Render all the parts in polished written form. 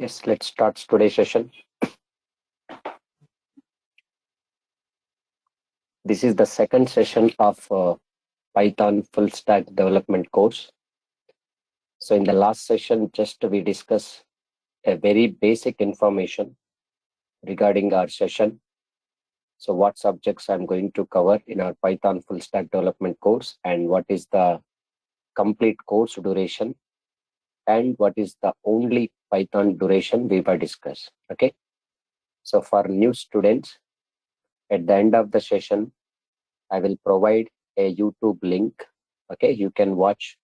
Yes, let's start today's session. This is the second session of Python full stack development course. So in the last session, just we discuss a very basic information regarding our session. So what subjects I'm going to cover in our Python full stack development course, and what is the complete course duration, and what is the only Python duration we will discuss. Okay. So for new students, at the end of the session, I will provide a YouTube link. Okay, you can watch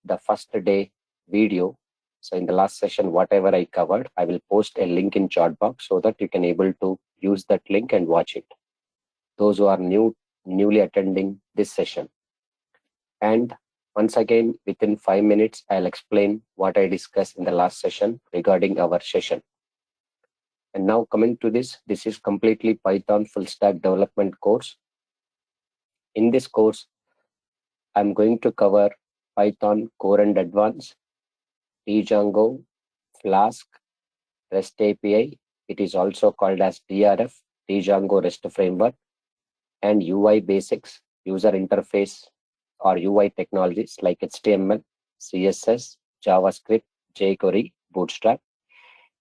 the first day video. So in the last session, whatever I covered, I will post a link in chat box so that you can able to use that link and watch it. Those who are newly attending this session. And once again, within 5 minutes, I'll explain what I discussed in the last session regarding our session. And now coming to this is completely Python full stack development course. In this course, I'm going to cover Python core and advanced, Django, Flask, REST API. It is also called as DRF, Django REST Framework, and UI basics, user interface or UI technologies like HTML, CSS, JavaScript, jQuery, Bootstrap,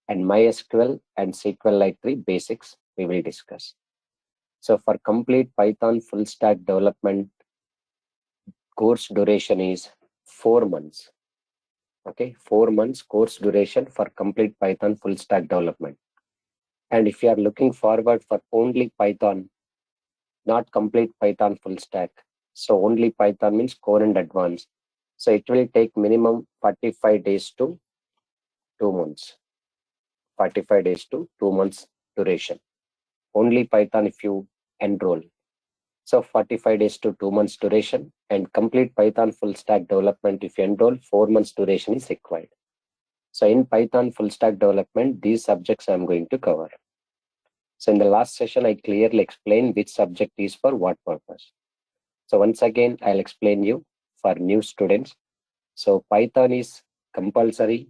and MySQL and SQLite 3 basics we will discuss. So for complete Python full stack development, course duration is 4 months. Okay, 4 months course duration for complete Python full stack development. And if you are looking forward for only Python, not complete Python full stack, so only Python means core and advanced. So it will take minimum 45 days to 2 months. 45 days to 2 months duration. Only Python if you enroll. So 45 days to 2 months duration, and complete Python full stack development if you enroll, 4 months duration is required. So in Python full stack development, these subjects I'm going to cover. So in the last session, I clearly explained which subject is for what purpose. So once again, I'll explain you for new students. So Python is compulsory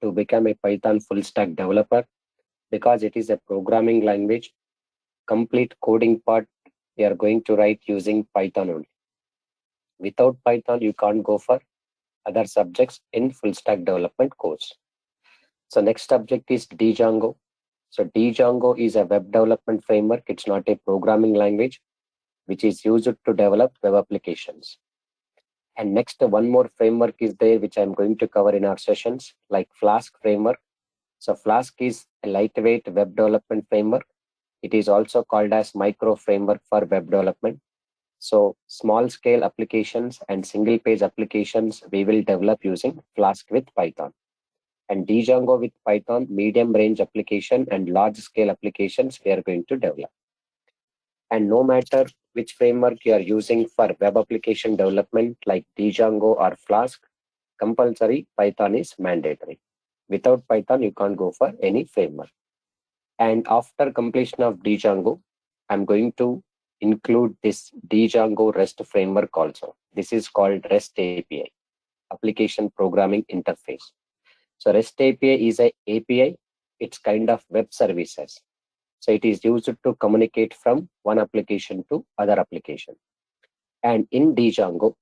to become a Python full stack developer because it is a programming language. Complete coding part we are going to write using Python only. Without Python, you can't go for other subjects in full stack development course. So next subject is Django. So Django is a web development framework. It's not a programming language, which is used to develop web applications. And next, one more framework is there, which I'm going to cover in our sessions, like Flask framework. So Flask is a lightweight web development framework. It is also called as micro framework for web development. So small scale applications and single page applications we will develop using Flask with Python. And Django with Python, medium range application and large scale applications we are going to develop. And no matter which framework you are using for web application development like Django or Flask, compulsory Python is mandatory. Without Python, you can't go for any framework. And after completion of Django, I'm going to include this Django REST framework also. This is called REST API, Application Programming Interface. So REST API is a API. It's kind of web services. So it is used to communicate from one application to other application. And in Django,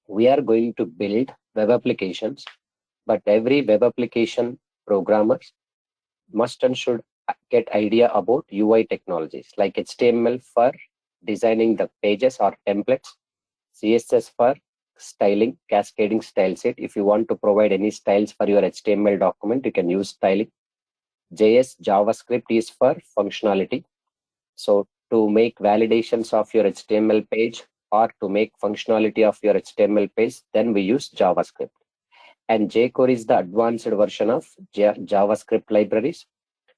we are going to build web applications, but every web application programmers must and should get idea about UI technologies like HTML for designing the pages or templates, CSS for styling, cascading style set. If you want to provide any styles for your HTML document, you can use styling. JS, JavaScript is for functionality. So to make validations of your HTML page or to make functionality of your HTML page, then we use JavaScript. And jQuery is the advanced version of JavaScript libraries.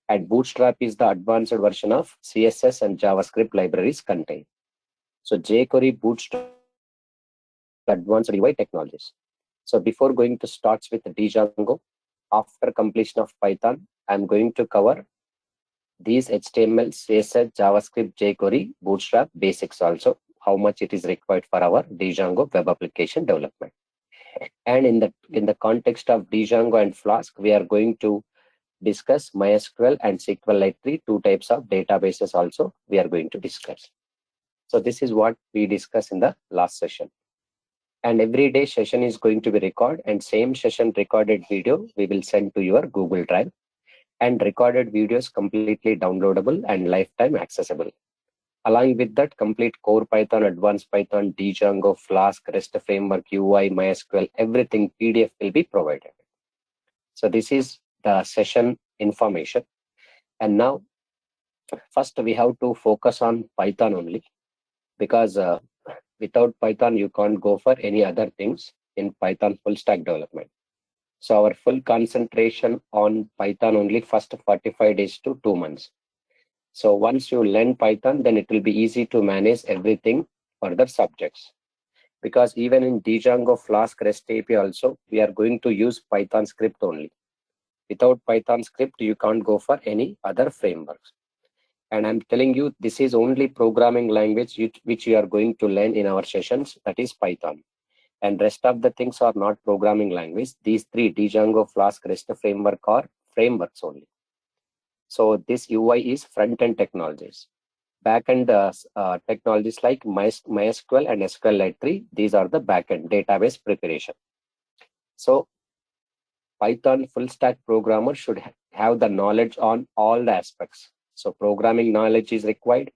And Bootstrap is the advanced version of CSS and JavaScript libraries contained. So jQuery, Bootstrap, advanced UI technologies. So before going to start with Django, after completion of Python, I'm going to cover these HTML, CSS, JavaScript, jQuery, Bootstrap basics also, how much it is required for our Django web application development. And in the context of Django and Flask, we are going to discuss MySQL and SQLite, two types of databases also we are going to discuss. So this is what we discussed in the last session. And every day session is going to be recorded, and same session recorded video we will send to your Google Drive, and recorded videos completely downloadable and lifetime accessible. Along with that, complete core Python, advanced Python, Django, Flask, REST framework, UI, MySQL, everything PDF will be provided. So this is the session information. And now, first we have to focus on Python only, because without Python, you can't go for any other things in Python full stack development. So our full concentration on Python only first 45 days to 2 months. So once you learn Python, then it will be easy to manage everything further subjects. Because even in Django, Flask, REST API also, we are going to use Python script only. Without Python script, you can't go for any other frameworks. And I'm telling you, this is only programming language which you are going to learn in our sessions, that is Python. And rest of the things are not programming language. These three, Django, Flask, REST framework, are frameworks only. So this UI is front-end technologies. Back-end technologies like MySQL and SQLite, these are the back-end database preparation. So Python full stack programmer should have the knowledge on all the aspects. So programming knowledge is required,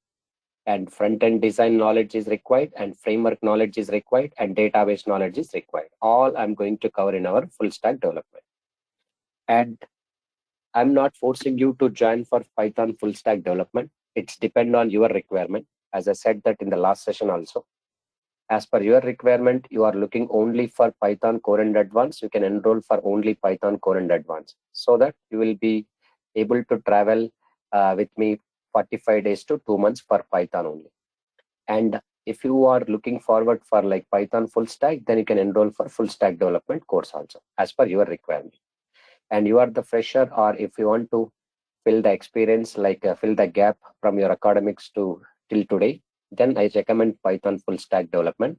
and front-end design knowledge is required, and framework knowledge is required, and database knowledge is required. All I'm going to cover in our full stack development. And I'm not forcing you to join for Python full stack development. It's depend on your requirement. As I said that in the last session also, as per your requirement, you are looking only for Python Core and Advanced, you can enroll for only Python Core and Advanced, so that you will be able to travel with me 45 days to 2 months for Python only. And if you are looking forward for like Python full stack, then you can enroll for full stack development course also, as per your requirement. And you are the fresher, or if you want to fill the experience, like fill the gap from your academics to till today, then I recommend Python full stack development.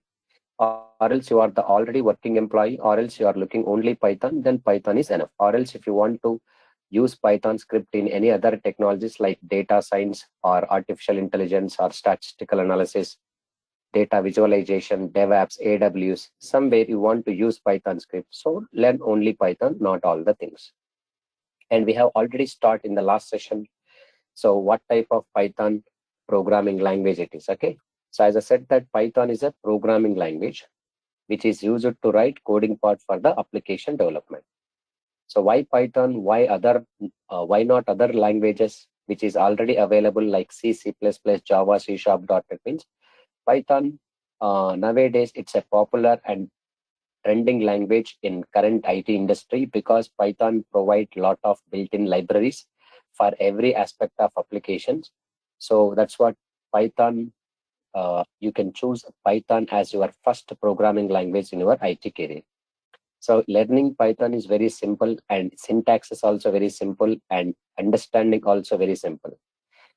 Or else you are the already working employee, or else you are looking only Python, then Python is enough. Or else if you want to use Python script in any other technologies like data science or artificial intelligence or statistical analysis, data visualization, DevOps, AWS, somewhere you want to use Python script. So learn only Python, not all the things. And we have already started in the last session. So what type of Python programming language it is, okay? So as I said that Python is a programming language which is used to write coding part for the application development. So why Python? Why not other languages which is already available like C, C++, Java, C#, .NET? Means Python nowadays it's a popular and trending language in current IT industry, because Python provides a lot of built-in libraries for every aspect of applications. So that's what Python, you can choose Python as your first programming language in your IT career. So learning Python is very simple, and syntax is also very simple, and understanding also very simple.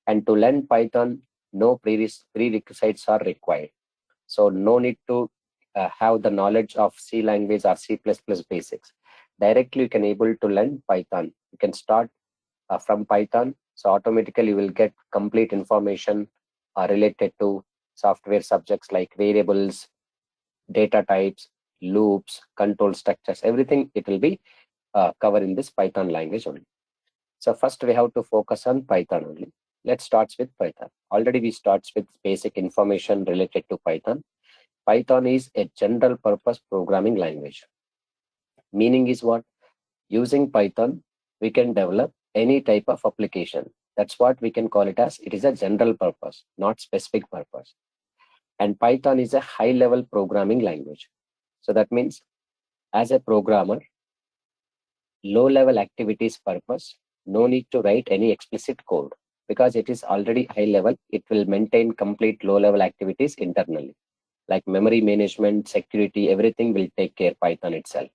And to learn Python, no prerequisites are required. So no need to have the knowledge of C language or C++ basics. Directly you can able to learn Python. You can start from Python. So automatically you will get complete information related to software subjects like variables, data types, loops, control structures, everything it will be covered in this Python language only. So first we have to focus on Python only. Let's start with Python. Already we start with basic information related to Python. Python is a general purpose programming language. Meaning is what? Using Python, we can develop any type of application. That's what we can call it as. It is a general purpose, not specific purpose. And Python is a high level programming language. So that means as a programmer, low level activities purpose, no need to write any explicit code, because it is already high level. It will maintain complete low level activities internally, like memory management, security, everything will take care Python itself.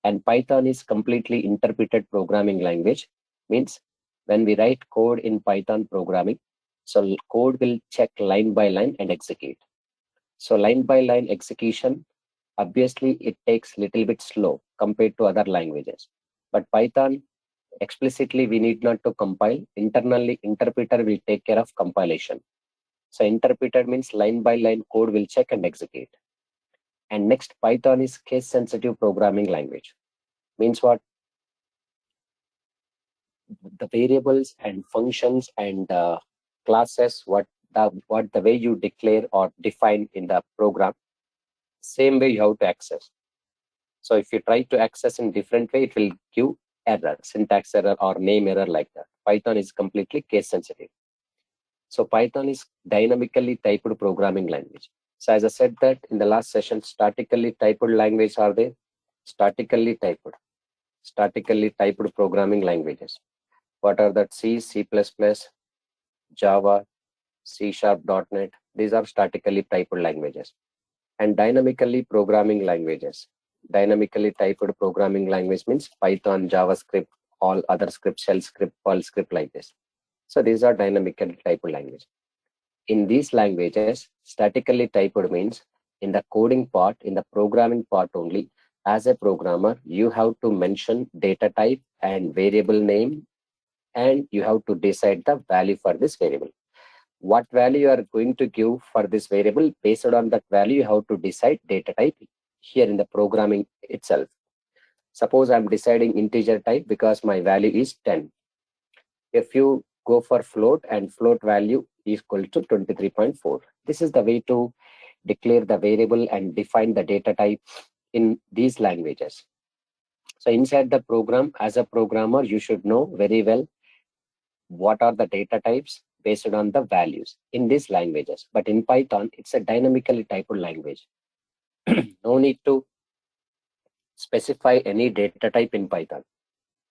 And Python is completely interpreted programming language. Means when we write code in Python programming, so code will check line by line and execute. So line by line execution, obviously it takes little bit slow compared to other languages. But Python, Explicitly, we need not to compile. Internally, interpreter will take care of compilation. So interpreter means line by line code will check and execute. And next, Python is case sensitive programming language. Means what? The variables and functions and classes, what the way you declare or define in the program, same way you have to access. So if you try to access in different way, it will give error, syntax error or name error like that. Python is completely case sensitive. So Python is dynamically typed programming language. So as I said that in the last session, statically typed language are there, statically typed programming languages. What are that? C, C++, Java, C Sharp, .NET. These are statically typed languages. And dynamically programming languages. Dynamically typed programming language means Python, JavaScript, all other script, shell script, Perl script like this. So these are dynamically typed language. In these languages, statically typed means in the coding part, in the programming part only, as a programmer, you have to mention data type and variable name, and you have to decide the value for this variable. What value you are going to give for this variable, based on that value, you have to decide data type here in the programming itself. Suppose I'm deciding integer type because my value is 10. If you go for float and float value is equal to 23.4. This is the way to declare the variable and define the data type in these languages. So inside the program, as a programmer, you should know very well what are the data types based on the values in these languages. But in Python, it's a dynamically typed language. No need to specify any data type in Python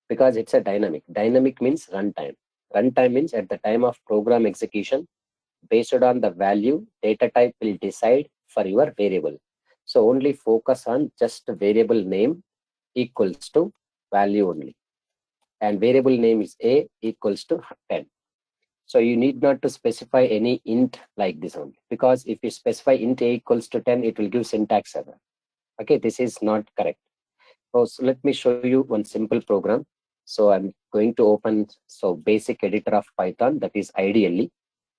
because it's a dynamic. Dynamic means runtime. Runtime means at the time of program execution, based on the value, data type will decide for your variable. So only focus on just variable name equals to value only. And variable name is A equals to 10. So you need not to specify any int like this only, because if you specify int A equals to 10, it will give syntax error. Okay, this is not correct. So let me show you one simple program. So I'm going to open basic editor of Python, that is ideally.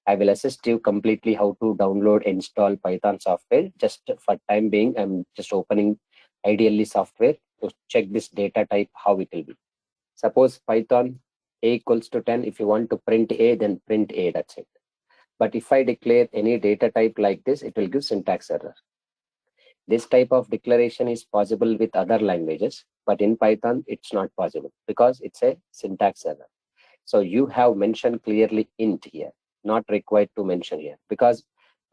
I will assist you completely how to download, install Python software. Just for time being, I'm just opening ideally software to check this data type, how it will be. Suppose Python A equals to 10. If you want to print A, then print A, that's it. But if I declare any data type like this, it will give syntax error. This type of declaration is possible with other languages, but in Python, it's not possible because it's a syntax error. So you have mentioned clearly int here, not required to mention here, because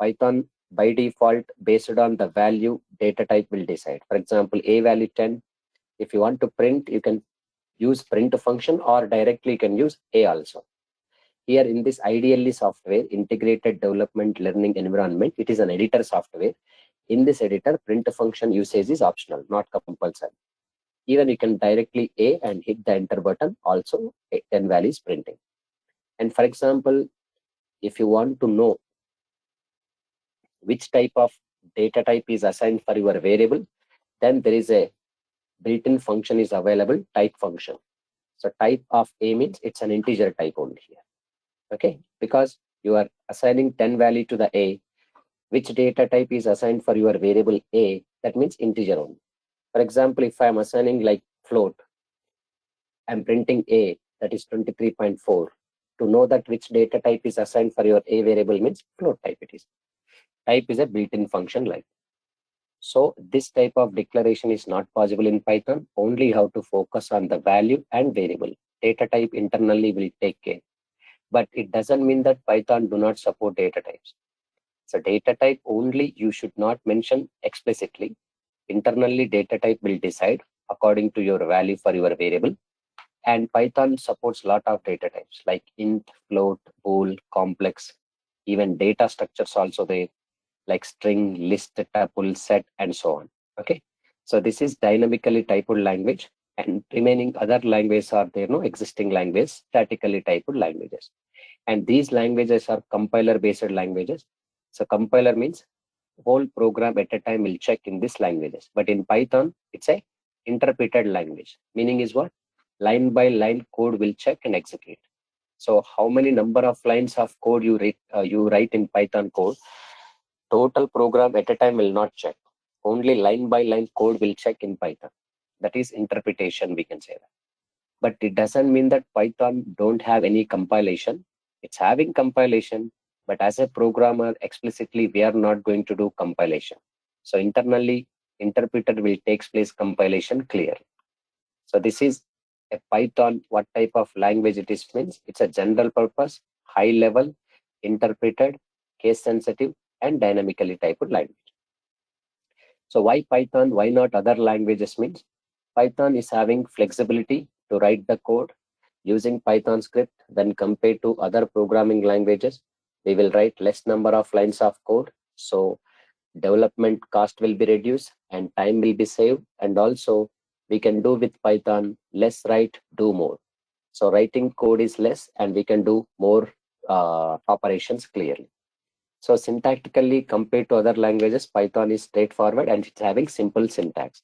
Python by default, based on the value, data type will decide. For example, A value 10. If you want to print, you can use print function, or directly you can use A also. Here in this ideally software, integrated development learning environment, it is an editor software. In this editor, print function usage is optional, not compulsory. Even you can directly A and hit the enter button, also 10 values printing. And for example, if you want to know which type of data type is assigned for your variable, then there is a built-in function is available, type function. So type of A means it's an integer type only here. Okay, because you are assigning 10 value to the A, which data type is assigned for your variable A, that means integer only. For example, if I'm assigning like float, I'm printing A, that is 23.4. To know that which data type is assigned for your A variable means float type it is. Type is a built-in function like. So this type of declaration is not possible in Python. Only you have to focus on the value and variable. Data type internally will take care. But it doesn't mean that Python do not support data types. So data type only you should not mention explicitly. Internally, data type will decide according to your value for your variable. And Python supports a lot of data types like int, float, bool, complex, even data structures also there, like string, list, tuple, set, and so on. Okay. So this is dynamically typed language, and remaining other languages are there, no existing language, statically typed languages. And these languages are compiler based languages. So compiler means whole program at a time will check in these languages. But in Python, it's a interpreted language. Meaning is what? line by line code will check and execute. So how many number of lines of code you write in Python code, total program at a time will not check. Only line by line code will check in Python. That is interpretation, we can say that. But it doesn't mean that Python don't have any compilation. It's having compilation, but as a programmer, explicitly, we are not going to do compilation. So internally, interpreter will takes place compilation clearly. So this is a Python, what type of language it is means. It's a general purpose, high level, interpreted, case sensitive, and dynamically typed language. So why Python? Why not other languages means? Python is having flexibility to write the code using Python script when compared to other programming languages. We will write less number of lines of code. So development cost will be reduced and time will be saved. And also we can do with Python less write, do more. So writing code is less and we can do more operations clearly. So syntactically compared to other languages, Python is straightforward and it's having simple syntax.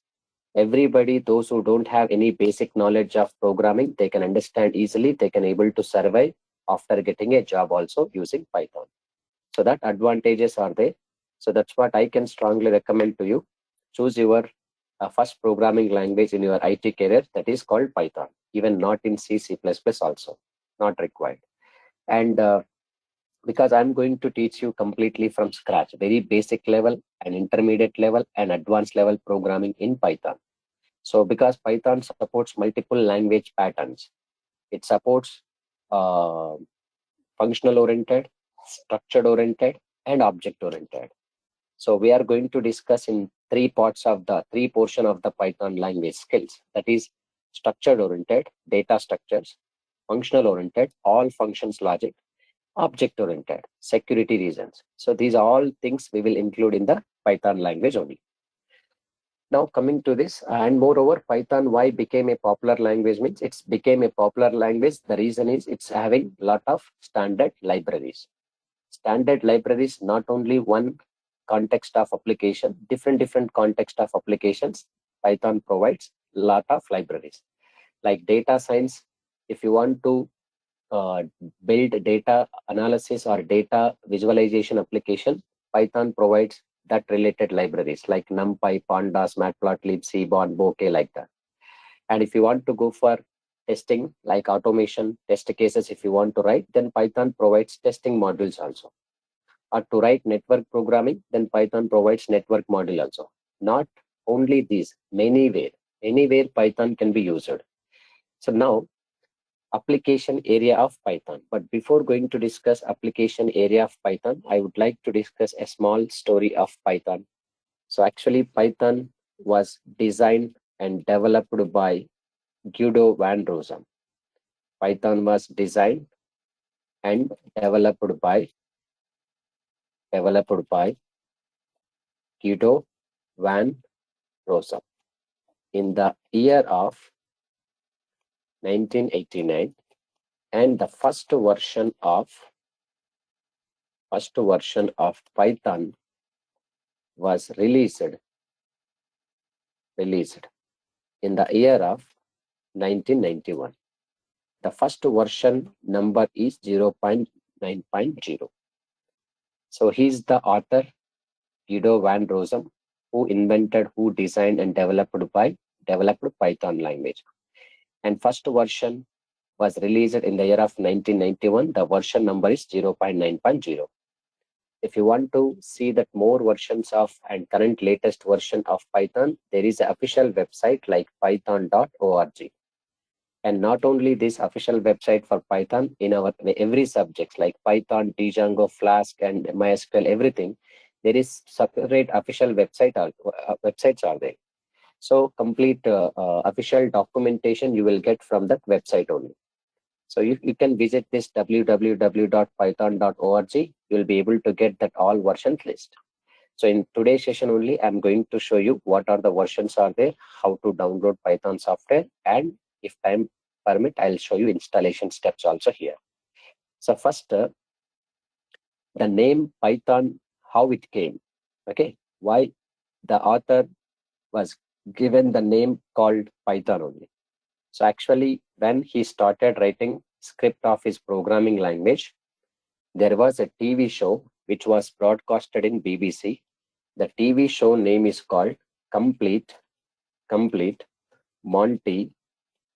Everybody, those who don't have any basic knowledge of programming, they can understand easily, they can able to survive after getting a job also using Python. So that advantages are there. So that's what I can strongly recommend to you. Choose your first programming language in your IT career, that is called Python, even not in C, C++ also, not required. And because I'm going to teach you completely from scratch, very basic level and intermediate level and advanced level programming in Python. So because Python supports multiple language patterns, it supports uh, functional oriented, structured oriented, and object oriented. So we are going to discuss in three portion of the Python language skills. That is structured oriented, data structures, functional oriented, all functions logic, object oriented, security reasons. So these are all things we will include in the Python language only. Now coming to this, and moreover, Python why became a popular language means it's became a popular language. The reason is it's having lot of standard libraries. Standard libraries, not only one context of application, different context of applications. Python provides lot of libraries. Like data science, if you want to build data analysis or data visualization application, Python provides that related libraries like NumPy, Pandas, Matplotlib, Seaborn, Bokeh, like that. And if you want to go for testing, like automation, test cases, if you want to write, then Python provides testing modules also. Or to write network programming, then Python provides network module also. Not only these, anywhere Python can be used. So now application area of Python. But before going to discuss application area of Python, I would like to discuss a small story of Python. So actually Python was designed and developed by Guido van Rossum. Python was designed and developed by Guido van Rossum in the year of 1989, and the first version of Python was released in the year of 1991. The first version number is 0.9.0. So he's the author, Guido van Rossum, who designed and developed Python language. And first version was released in the year of 1991. The version number is 0.9.0. If you want to see that more versions of and current latest version of Python, there is an official website like python.org. And not only this official website for Python, in our every subject like Python, Django, Flask, and MySQL, everything, there is separate official websites are there. So complete official documentation you will get from that website only. So you can visit this www.python.org. You will be able to get that all versions list. So in today's session only, I'm going to show you what are the versions are there, how to download Python software, and if time permit, I'll show you installation steps also here. So first, the name Python, how it came. Okay, why the author was given the name called Python only. So actually, when he started writing script of his programming language, there was a TV show which was broadcasted in BBC. The TV show name is called Complete Monty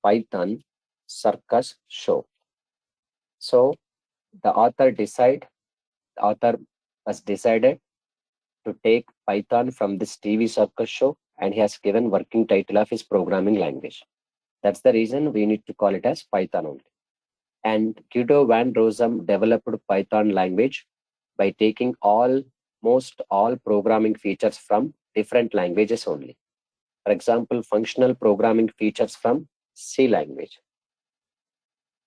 Python Circus Show. So the author has decided to take Python from this TV circus show, and he has given working title of his programming language. That's the reason we need to call it as Python only. And Guido van Rossum developed Python language by taking almost all programming features from different languages only. For example, functional programming features from C language,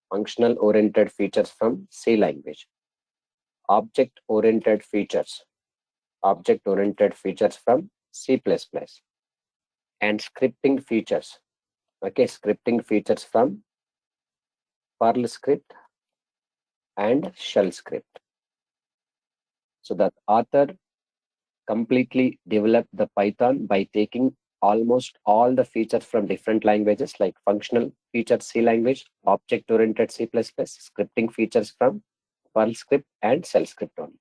functional oriented features from C language, object oriented features from C++, and scripting features. Okay, scripting features from Perl script and shell script. So the author completely developed the Python by taking almost all the features from different languages like functional feature C language, object oriented C++, scripting features from Perl script and shell script only.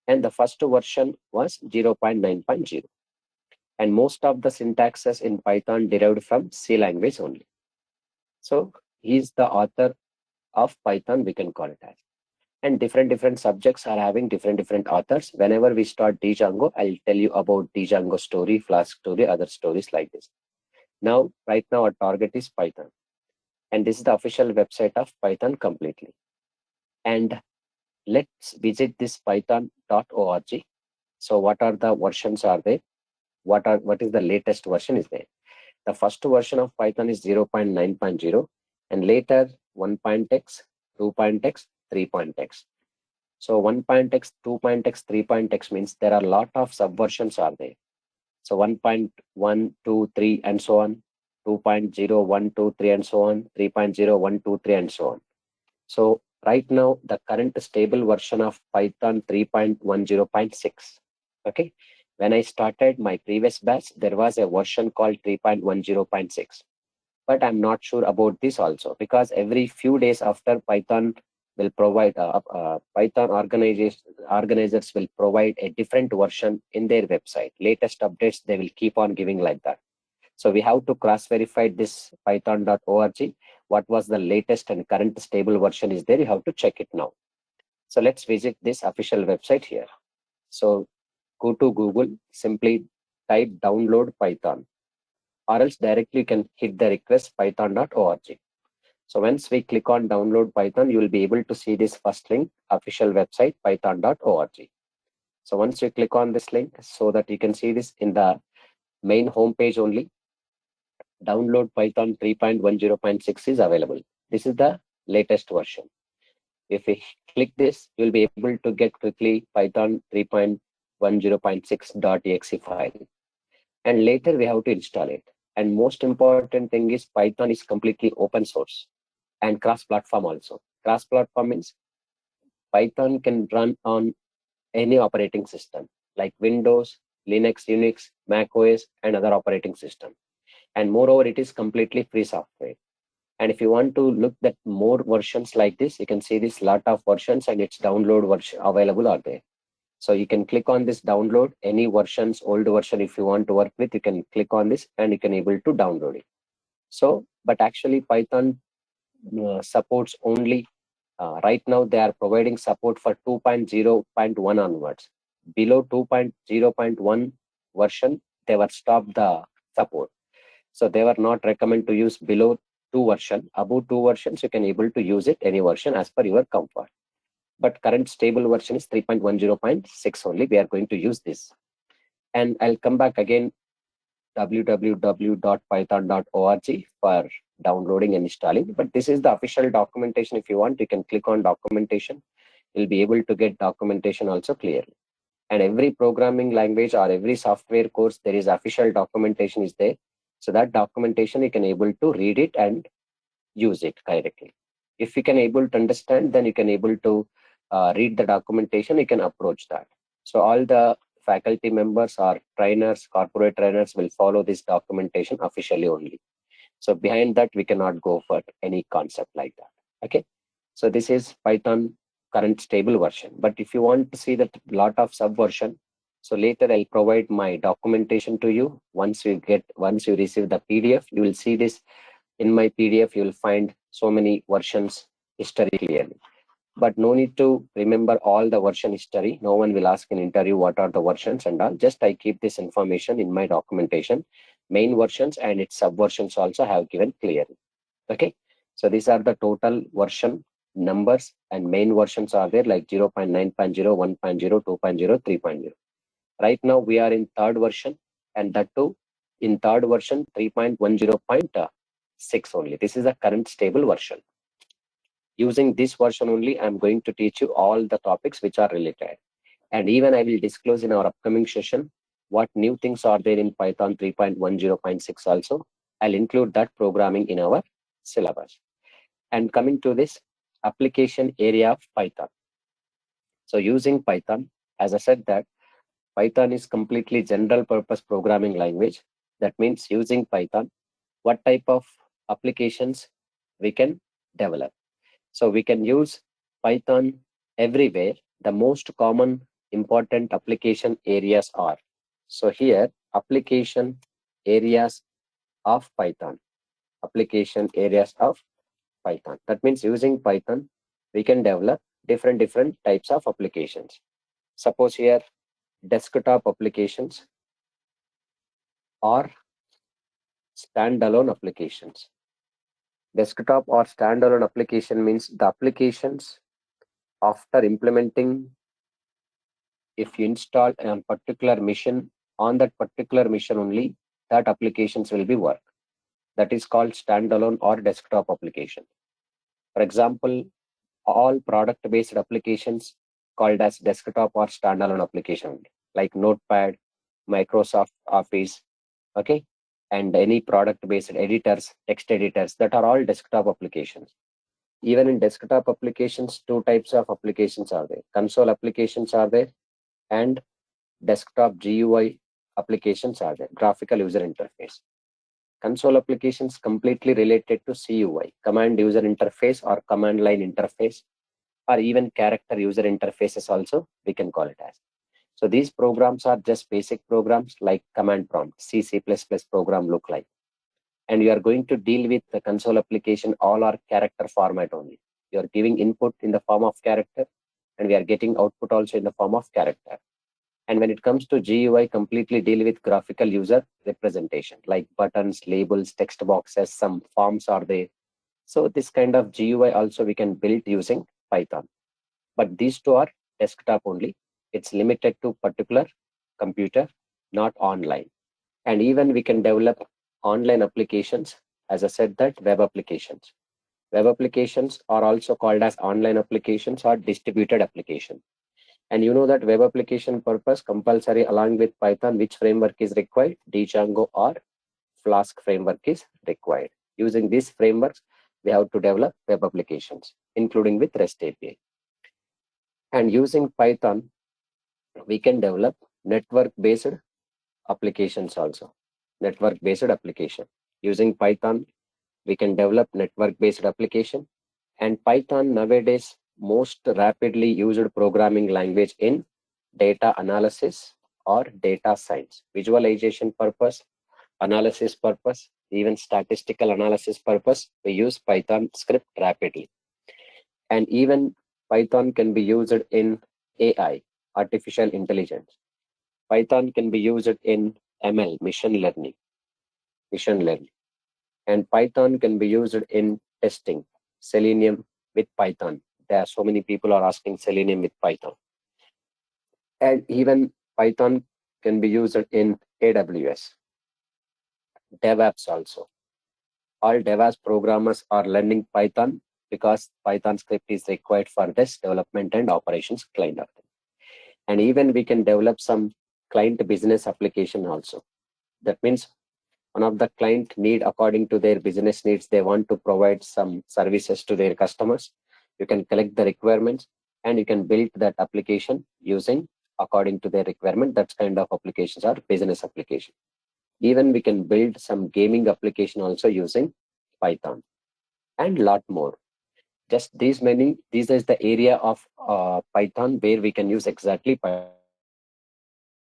And the first version was 0.9.0. And most of the syntaxes in Python derived from C language only. So he's the author of Python, we can call it as. And different subjects are having different authors. Whenever we start Django, I'll tell you about Django story, Flask story, other stories like this. Now, right now our target is Python. And this is the official website of Python completely. And let's visit this python.org. So what are the versions are there? What is the latest version is there? The first version of Python is 0.9.0 and later 1.x, 2.x, 3.x. So 1.x, 2.x, 3.x means there are a lot of subversions are there. So 1.1, 2, 3 and so on, 2.0, 1, 2, 3 and so on, 3.0, 1, 2, 3 and so on. So right now the current stable version of Python 3.10.6. Okay. When I started my previous batch, there was a version called 3.10.6. But I'm not sure about this also because every few days after Python will provide, Python organizers will provide a different version in their website. Latest updates, they will keep on giving like that. So we have to cross-verify this python.org. What was the latest and current stable version is there. You have to check it now. So let's visit this official website here. So go to Google, simply type download Python, or else directly you can hit the request python.org. So once we click on download Python, you will be able to see this first link, official website python.org. So once you click on this link, so that you can see this in the main homepage only, download Python 3.10.6 is available. This is the latest version. If we click this, you'll be able to get quickly Python 3.10.6.exe file. And later we have to install it. And most important thing is Python is completely open source and cross-platform also. Cross-platform means Python can run on any operating system like Windows, Linux, Unix, Mac OS, and other operating system. And moreover, it is completely free software. And if you want to look at more versions like this, you can see this lot of versions and its download version available are there. So you can click on this download any versions, old version if you want to work with, you can click on this and you can able to download it. So, but actually Python supports only, right now they are providing support for 2.0.1 onwards. Below 2.0.1 version, they were stopped the support. So they were not recommend to use below 2 version. Above 2 versions, you can able to use it any version as per your comfort. But current stable version is 3.10.6 only. We are going to use this. And I'll come back again, www.python.org for downloading and installing. But this is the official documentation. If you want, you can click on documentation. You'll be able to get documentation also clearly. And every programming language or every software course, there is official documentation is there. So that documentation, you can able to read it and use it correctly. If you can able to understand, then you can able to read the documentation, you can approach that. So all the faculty members or trainers, corporate trainers will follow this documentation officially only. So behind that, we cannot go for any concept like that. Okay. So this is Python current stable version. But if you want to see that lot of subversion, so later I'll provide my documentation to you. Once you receive the PDF, you will see this in my PDF. You will find so many versions history clearly. But no need to remember all the version history. No one will ask in interview what are the versions and all. Just I keep this information in my documentation. Main versions and its subversions also have given clearly. Okay. So these are the total version numbers, and main versions are there like 0.9.0, 1.0, 2.0, 3.0. Right now we are in third version, and that too in third version 3.10.6 only. This is the current stable version. Using this version only, I'm going to teach you all the topics which are related. And even I will disclose in our upcoming session what new things are there in Python 3.10.6 also. I'll include that programming in our syllabus. And coming to this application area of Python. So using Python, as I said that Python is completely general purpose programming language. That means using Python, what type of applications we can develop. So we can use Python everywhere. The most common important application areas are. So here, application areas of Python. Application areas of Python. That means using Python, we can develop different types of applications. Suppose here, desktop applications or standalone applications. Desktop or standalone application means the applications after implementing, if you install a particular mission, on that particular mission only, that applications will be work. That is called standalone or desktop application. For example, all product-based applications called as desktop or standalone application, like Notepad, Microsoft Office, okay, and any product-based editors, text editors, that are all desktop applications. Even in desktop applications, two types of applications are there. Console applications are there, and desktop GUI applications are there, graphical user interface. Console applications completely related to CUI, command user interface or command line interface, or even character user interfaces also, we can call it as. So these programs are just basic programs like command prompt, C++ program look like. And you are going to deal with the console application, all are character format only. You are giving input in the form of character, and we are getting output also in the form of character. And when it comes to GUI, completely deal with graphical user representation, like buttons, labels, text boxes, some forms are there. So this kind of GUI also we can build using Python. But these two are desktop only. It's limited to particular computer, not online. And even we can develop online applications. As I said that, web applications. Web applications are also called as online applications or distributed application. And you know that web application purpose compulsory along with Python, which framework is required? Django or Flask framework is required. Using these frameworks, we have to develop web applications, including with REST API. And using Python, we can develop network-based applications also. Network-based application. Using Python, we can develop network-based application. And Python nowadays most rapidly used programming language in data analysis or data science, visualization purpose, analysis purpose, even statistical analysis purpose. We use Python script rapidly. And even Python can be used in AI, artificial intelligence. Python can be used in ML, machine learning. And Python can be used in testing, Selenium with Python. There are so many people are asking Selenium with Python. And even Python can be used in AWS, DevOps also. All DevOps programmers are learning Python because Python script is required for this development and operations client. And even we can develop some client business application also. That means one of the client need according to their business needs, they want to provide some services to their customers. You can collect the requirements and you can build that application using according to their requirement. That kind of applications are business application. Even we can build some gaming application also using Python, and lot more. Just these many, this is the area of Python where we can use exactly Python,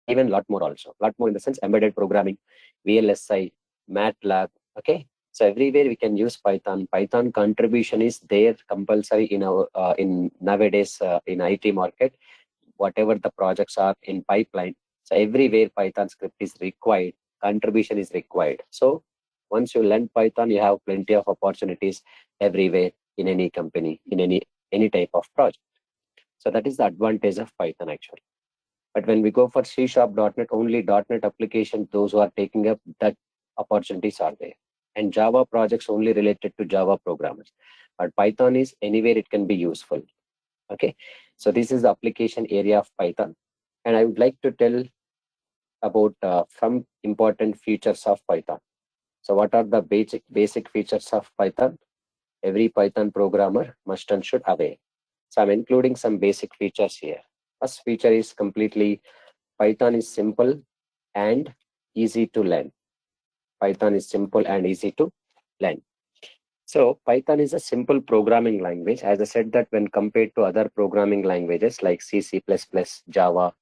and even lot more also. Lot more in the sense embedded programming, VLSI, MATLAB. Okay, so everywhere we can use Python. Python contribution is there compulsory in our in nowadays in IT market. Whatever the projects are in pipeline, so everywhere Python script is required, contribution is required. So once you learn Python, you have plenty of opportunities everywhere in any company, in any type of project. So that is the advantage of Python actually. But when we go for C Sharp .NET, only .NET application, those who are taking up that opportunities are there. And Java projects only related to Java programmers. But Python is anywhere it can be useful. Okay, so this is the application area of Python. And I would like to tell about some important features of Python. So what are the basic features of Python? Every Python programmer must and should aware. So I'm including some basic features here. First feature is completely Python is simple and easy to learn. Python is simple and easy to learn. So Python is a simple programming language. As I said that when compared to other programming languages like C, C++, Java,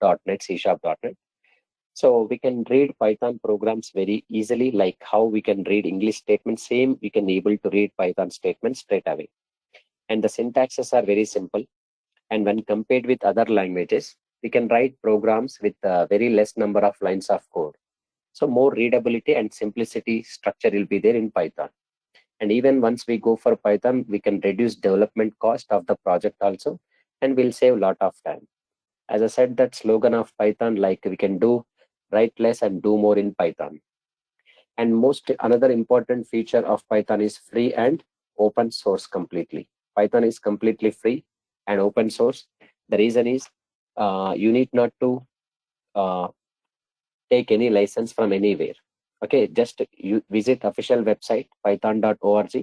.NET, C Sharp.NET. So we can read Python programs very easily, like how we can read English statements. Same, we can able to read Python statements straight away. And the syntaxes are very simple. And when compared with other languages, we can write programs with very less number of lines of code. So more readability and simplicity structure will be there in Python. And even once we go for Python, we can reduce development cost of the project also, and we'll save a lot of time. As I said, that slogan of Python, like we can do write less and do more in Python. And most another important feature of Python is free and open source completely. Python is completely free and open source. The reason is you need not to uh, take any license from anywhere. Okay, just you visit official website python.org.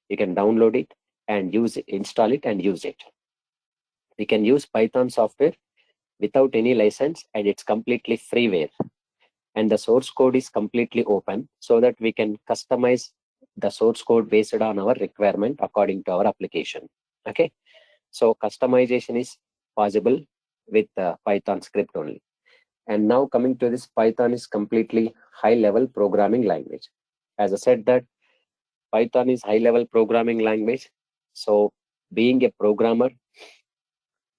You can download it and use it, install it and use it. We can use Python software without any license, and it's completely freeware. And the source code is completely open so that we can customize the source code based on our requirement according to our application. Okay, so customization is possible with Python script only. And now coming to this, Python is completely high level programming language. As I said that Python is high level programming language. So being a programmer,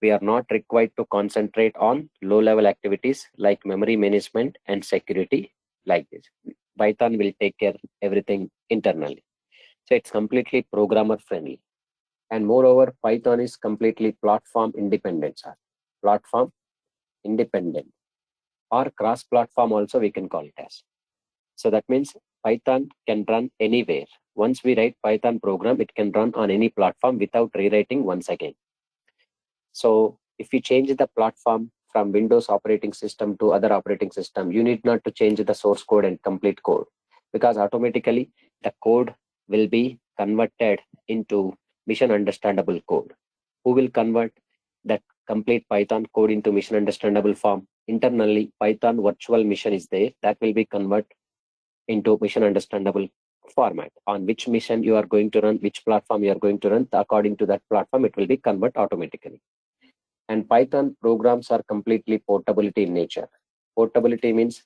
we are not required to concentrate on low level activities like memory management and security like this. Python will take care everything internally. So it's completely programmer friendly. And moreover, Python is completely platform independent, sir. Platform independent or cross platform also we can call it as. So that means Python can run anywhere. Once we write Python program, it can run on any platform without rewriting once again. So if you change the platform from Windows operating system to other operating system, you need not to change the source code and complete code, because automatically the code will be converted into mission understandable code. Who will convert that complete Python code into mission understandable form? Internally, Python virtual mission is there that will be converted into mission understandable format. On which mission you are going to run, which platform you are going to run, according to that platform, it will be convert automatically. And Python programs are completely portability in nature. Portability means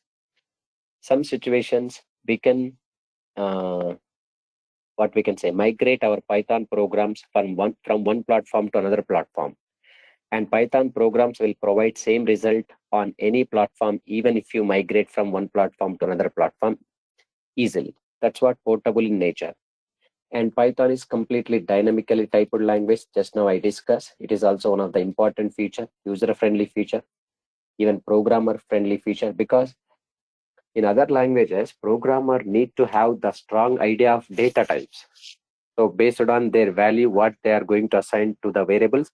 some situations we can what we can say migrate our Python programs from one platform to another platform. And Python programs will provide same result on any platform, even if you migrate from one platform to another platform easily. That's what portable in nature. And Python is completely dynamically typed language. Just now I discussed. It is also one of the important feature, user-friendly feature, even programmer-friendly feature, because in other languages, programmer need to have the strong idea of data types. So based on their value, what they are going to assign to the variables,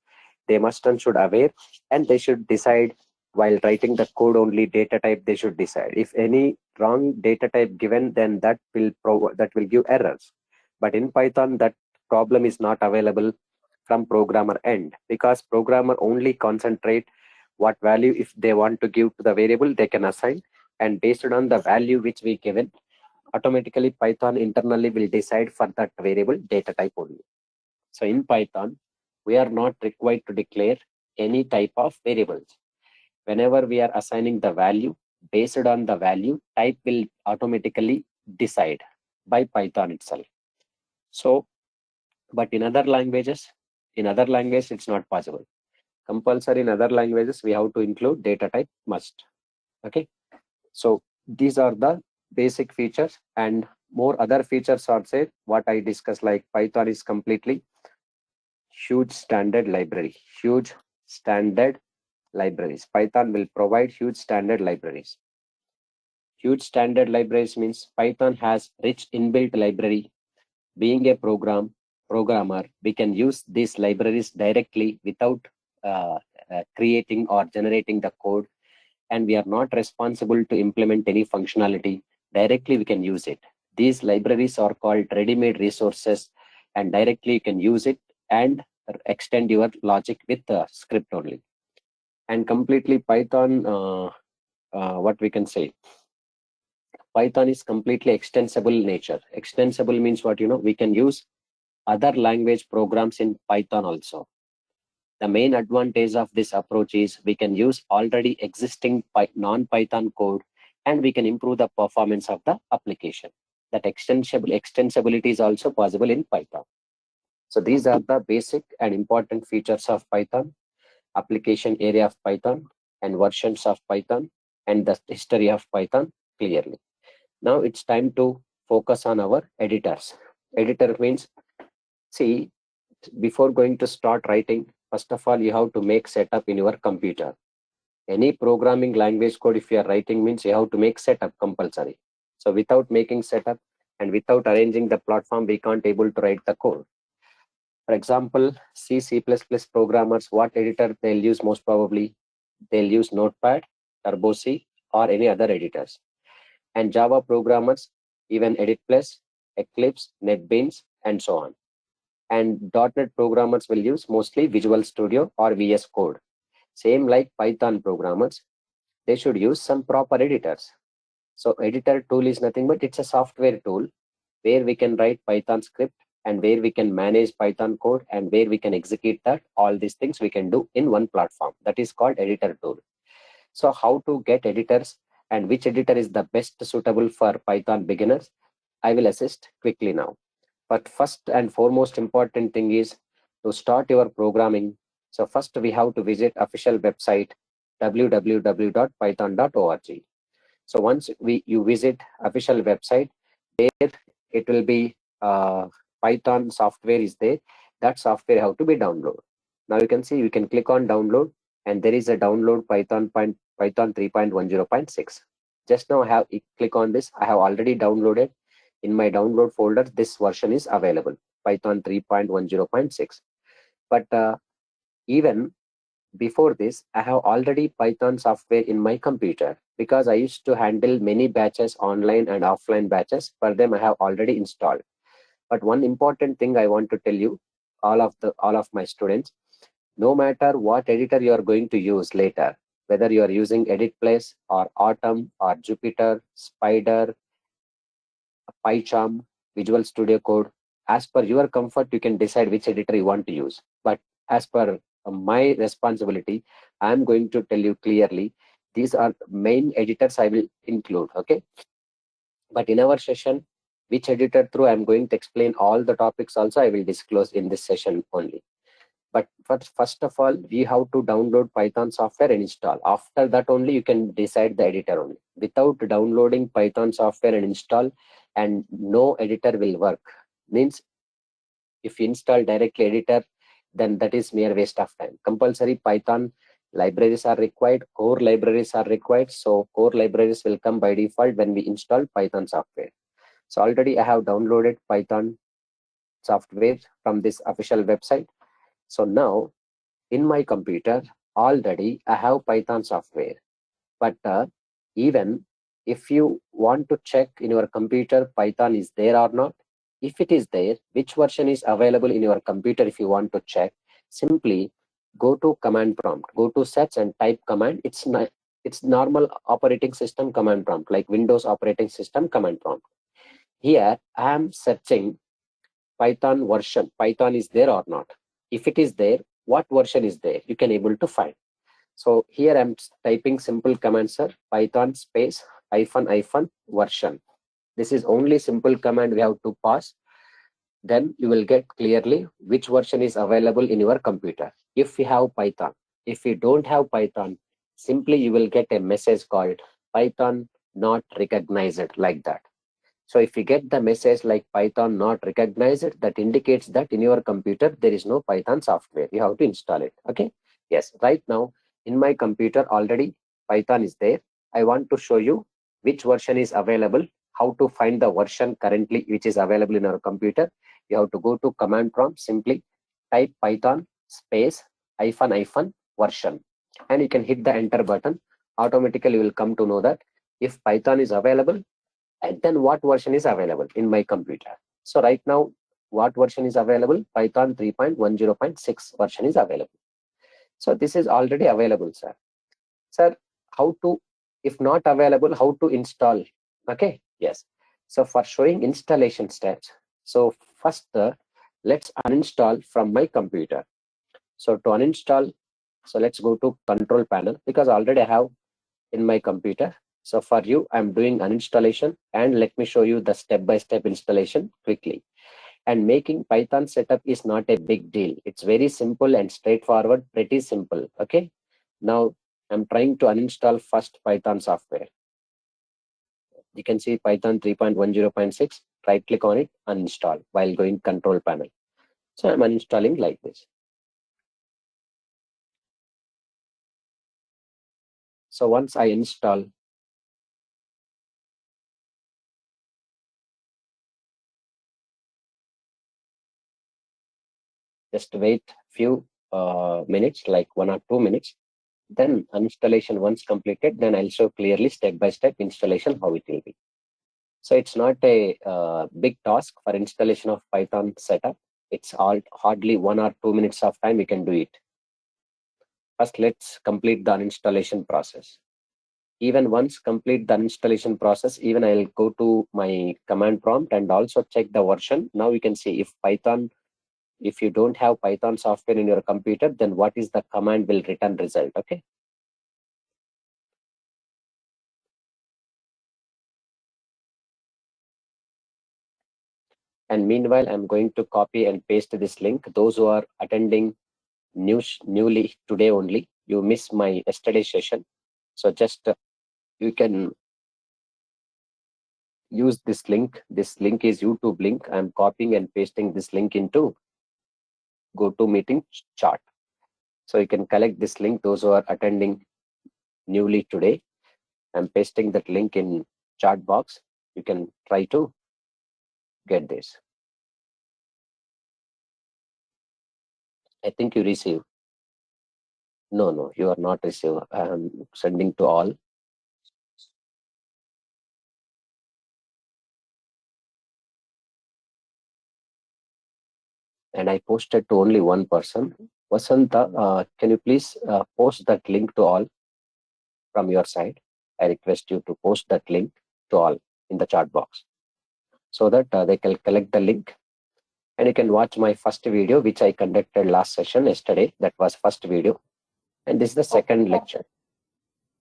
they must and should aware, and they should decide while writing the code only data type they should decide. If any wrong data type given, then that will give errors. But in Python, that problem is not available from programmer end, because programmer only concentrate what value if they want to give to the variable they can assign, and based on the value which we given, automatically Python internally will decide for that variable data type only. So in Python, we are not required to declare any type of variables. Whenever we are assigning the value, based on the value, type will automatically decide by Python itself. So, but in other languages, it's not possible. Compulsory in other languages, we have to include data type must. Okay. So these are the basic features, and more other features are said what I discussed, like Python is completely huge standard library, huge standard libraries. Python will provide huge standard libraries. Huge standard libraries means Python has rich inbuilt library. Being a programmer, we can use these libraries directly without creating or generating the code, and we are not responsible to implement any functionality. Directly we can use it. These libraries are called ready-made resources, and directly you can use it and extend your logic with the script only. And completely Python, what we can say, Python is completely extensible nature. Extensible means what, we can use other language programs in Python also. The main advantage of this approach is we can use already existing non-Python code, and we can improve the performance of the application. That extensibility is also possible in Python. So these are the basic and important features of Python, application area of Python, and versions of Python, and the history of Python clearly. Now it's time to focus on our editors. Editor means, see, before going to start writing, first of all, you have to make setup in your computer. Any programming language code, if you are writing, means you have to make setup compulsory. So without making setup and without arranging the platform, we can't able to write the code. For example, C++ programmers, what editor they'll use most probably? They'll use Notepad, Turbo C, or any other editors. And Java programmers, even Edit Plus, Eclipse, NetBeans, and so on. And .NET programmers will use mostly Visual Studio or VS Code. Same like Python programmers, they should use some proper editors. So editor tool is nothing but it's a software tool where we can write Python script, and where we can manage Python code, and where we can execute that. All these things we can do in one platform. That is called editor tool. So how to get editors and which editor is the best suitable for Python beginners, I will assist quickly now. But first and foremost important thing is to start your programming. So first we have to visit official website www.python.org. So once you visit official website, there it will be Python software is there. That software have to be downloaded. Now you can see you can click on download, and there is a download Python 3.10.6. Just now I have click on this. I have already downloaded. In my download folder, this version is available, Python 3.10.6. But even before this, I have already Python software in my computer, because I used to handle many batches, online and offline batches. For them, I have already installed. But one important thing I want to tell you, all of my students, no matter what editor you are going to use later, whether you are using Edit Plus or Atom or Jupyter, Spider, PyCharm, Visual Studio Code, as per your comfort, you can decide which editor you want to use. But as per my responsibility, I am going to tell you clearly, these are main editors I will include. Okay. But in our session, which editor through I'm going to explain all the topics also I will disclose in this session only. But first of all, we have to download Python software and install. After that only you can decide the editor only. Without downloading Python software and install, and no editor will work. Means if you install directly editor, then that is mere waste of time. Compulsory Python libraries are required, core libraries are required. So core libraries will come by default when we install Python software. So already I have downloaded Python software from this official website. So now in my computer, already I have Python software. But even if you want to check in your computer Python is there or not, if it is there, which version is available in your computer, if you want to check, simply go to command prompt, go to search and type command. It's It's normal operating system command prompt, like Windows operating system command prompt. Here I am searching Python version. Python is there or not? If it is there, what version is there? You can able to find. So here I'm typing simple command, sir, Python space hyphen version. This is only simple command we have to pass. Then you will get clearly which version is available in your computer. If you have Python, if you don't have Python, simply you will get a message called Python not recognized, like that. So if you get the message like Python not recognized, that indicates that in your computer there is no Python software. You have to install it. Okay. Yes. Right now in my computer already Python is there. I want to show you which version is available, how to find the version currently which is available in our computer. You have to go to command prompt, simply type Python space hyphen version, and you can hit the enter button. Automatically you will come to know that if Python is available, and then what version is available in my computer. So right now, what version is available? Python 3.10.6 version is available. So this is already available, sir. Sir, how to, if not available, how to install? Okay, yes. So for showing installation steps, so first let's uninstall from my computer. So to uninstall, so let's go to control panel, because already I have in my computer. So for you, I'm doing uninstallation, and let me show you the step-by-step installation quickly. And making Python setup is not a big deal. It's very simple and straightforward, pretty simple. Okay. Now I'm trying to uninstall first Python software. You can see Python 3.10.6, right click on it, uninstall while going control panel. So I'm uninstalling like this. So once I install, just wait few minutes, like 1 or 2 minutes. Then installation once completed, then I'll show clearly step-by-step installation how it will be. So it's not a big task for installation of Python setup. It's all hardly 1 or 2 minutes of time you can do it. First, let's complete the uninstallation process. Even once complete the installation process, even I'll go to my command prompt and also check the version. Now you can see if Python, if you don't have Python software in your computer, then what is the command will return result. Okay. And meanwhile, I'm going to copy and paste this link. Those who are attending newly today only, you miss my yesterday session. So just you can use this link. This link is YouTube link. I'm copying and pasting this link into GoToMeeting chart. So you can collect this link. Those who are attending newly today, I'm pasting that link in chat box. You can try to get this. I think you receive. No, you are not receive. I'm sending to all. And I posted to only one person. Vasanta, can you please post that link to all from your side? I request you to post that link to all in the chat box so that they can collect the link, and you can watch my first video which I conducted last session yesterday. That was first video, and this is the second lecture.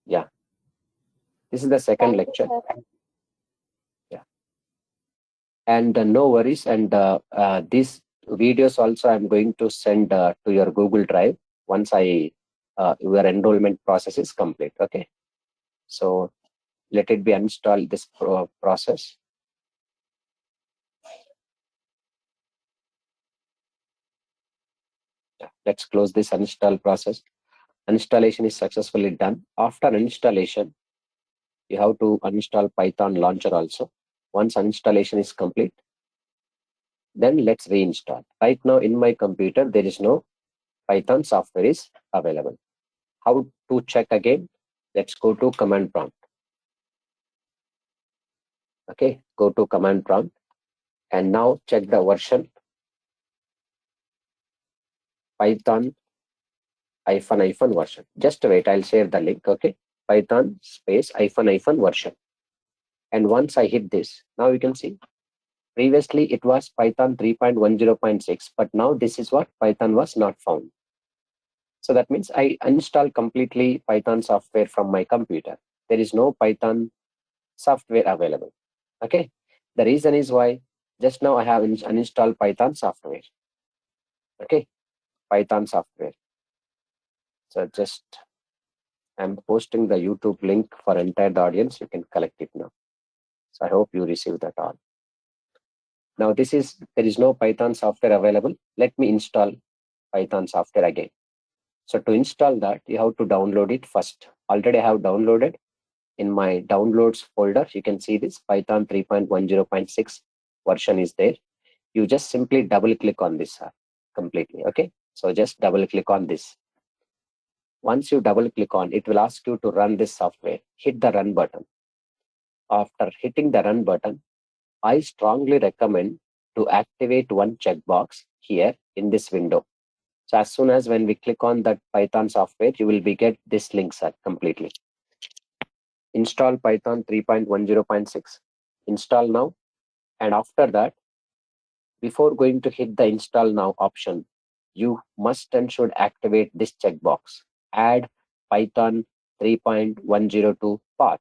Yeah, this is the second lecture. Yeah, and no worries. And these videos also I'm going to send to your Google Drive once your enrollment process is complete. Okay, so let it be uninstalled this process. Yeah, let's close this uninstall process. Installation is successfully done. After installation, you have to uninstall Python launcher also. Once installation is complete, then let's reinstall. Right now in my computer, there is no Python software is available. How to check again? Let's go to command prompt. Okay, go to command prompt and now check the version Python hyphen version. Just wait, I'll share the link. Okay. Python space hyphen version. And once I hit this, now you can see previously it was Python 3.10.6, but now this is what Python was not found. So that means I uninstall completely Python software from my computer. There is no Python software available. Okay. The reason is why just now I have uninstalled Python software. Okay. Python software. So just I'm posting the YouTube link for entire audience. You can collect it now. So I hope you receive that all. Now there is no Python software available. Let me install Python software again. So to install that, you have to download it first. Already I have downloaded in my downloads folder. You can see this Python 3.10.6 version is there. You just simply double click on this completely. Okay. So just double click on this. Once you double click on, it will ask you to run this software. Hit the run button. After hitting the run button, I strongly recommend to activate one checkbox here in this window. So as soon as when we click on that Python software, you will be get this link set completely. Install Python 3.10.6. Install now. And after that, before going to hit the install now option, you must and should activate this checkbox. Add Python 3.102 path.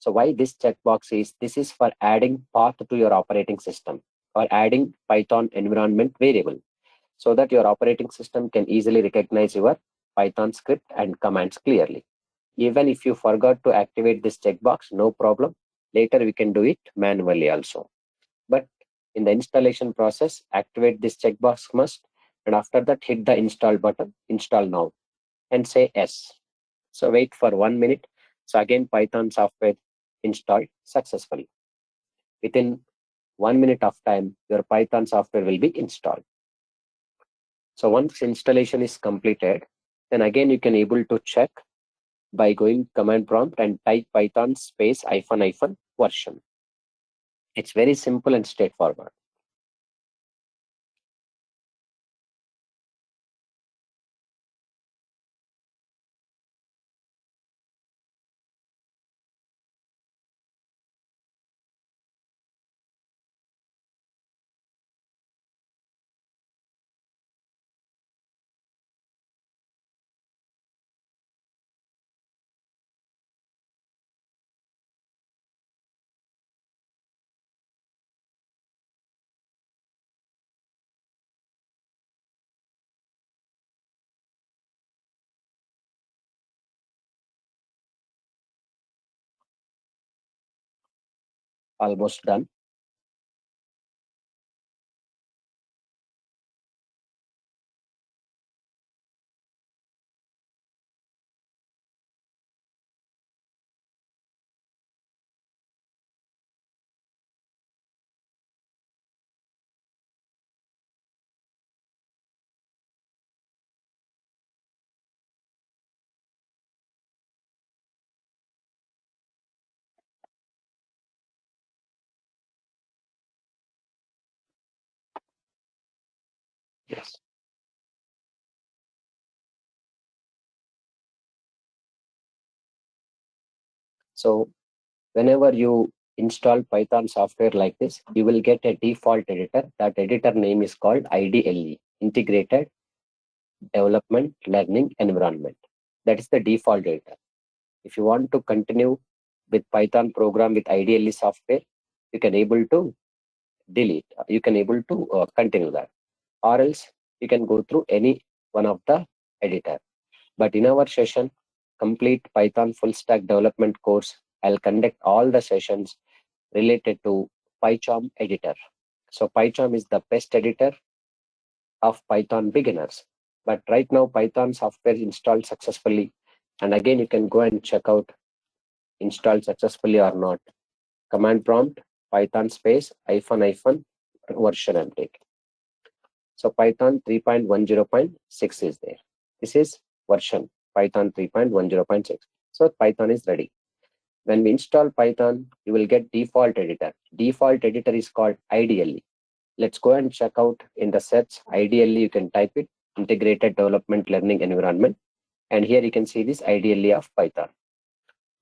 So why this checkbox is, this is for adding path to your operating system or adding Python environment variable so that your operating system can easily recognize your Python script and commands clearly. Even if you forgot to activate this checkbox, no problem. Later we can do it manually also. But in the installation process, activate this checkbox must, and after that hit the install button, install now, and say yes. So wait for 1 minute. So again, Python software installed successfully. Within 1 minute of time, your Python software will be installed. So once installation is completed, then again you can able to check by going command prompt and type Python space hyphen version. It's very simple and straightforward. Almost done. Yes. So whenever you install Python software like this, you will get a default editor. That editor name is called IDLE, Integrated Development Learning Environment. That is the default editor. If you want to continue with Python program with IDLE software, you can able to delete. You can able to continue that, or else you can go through any one of the editor. But in our session, complete Python full stack development course, I'll conduct all the sessions related to PyCharm editor. So PyCharm is the best editor of Python beginners. But right now Python software installed successfully. And again, you can go and check out installed successfully or not. Command prompt, Python space, hyphen version and take. So Python 3.10.6 is there. This is version Python 3.10.6. So Python is ready. When we install Python, you will get default editor. Default editor is called IDLE. Let's go and check out in the search. IDLE, you can type it, Integrated Development Learning Environment. And here you can see this IDLE of Python.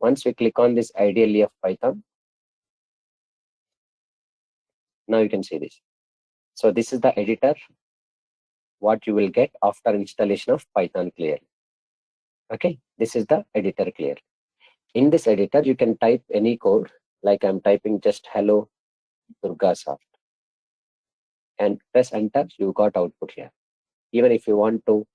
Once we click on this ideally of Python, now you can see this. So this is the editor, what you will get after installation of Python clear. Okay, this is the editor clear. In this editor, you can type any code, like I'm typing just hello Durgasoft, and press enter, you got output here. Even if you want to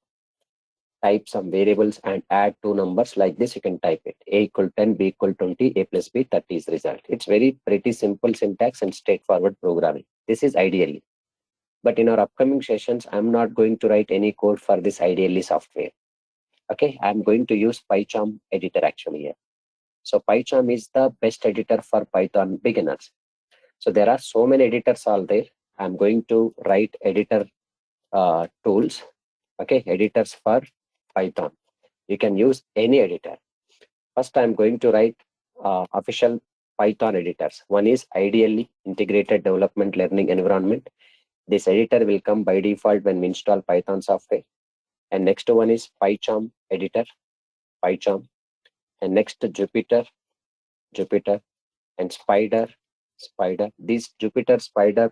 type some variables and add two numbers like this, you can type it. A equal 10, B equal 20, A plus B 30 is result. It's very pretty simple syntax and straightforward programming. This is ideally. But in our upcoming sessions, I'm not going to write any code for this ideally software. Okay, I'm going to use PyCharm editor actually here. So PyCharm is the best editor for Python beginners. So there are so many editors all there. I'm going to write editor tools, okay, editors for Python. You can use any editor. First, I'm going to write official Python editors. One is ideally integrated development learning environment. This editor will come by default when we install Python software. And next one is PyCharm editor, PyCharm. And next Jupyter, Jupyter, and Spider, Spider. This Jupyter, Spider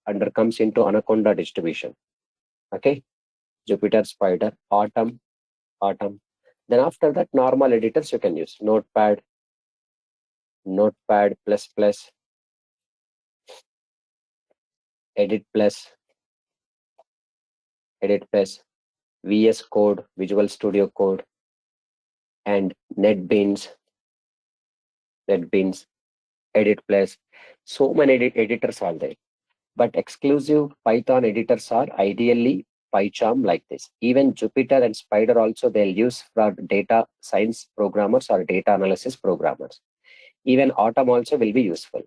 under comes into Anaconda distribution. Okay, Jupyter, Spider, Autumn, Autumn. Then after that, normal editors you can use. Notepad, Notepad++, Edit Plus, Edit Plus, VS Code, Visual Studio Code, and NetBeans, NetBeans, Edit Plus. So many editors are there. But exclusive Python editors are ideally PyCharm like this. Even Jupyter and Spider also they'll use for data science programmers or data analysis programmers. Even Autumn also will be useful.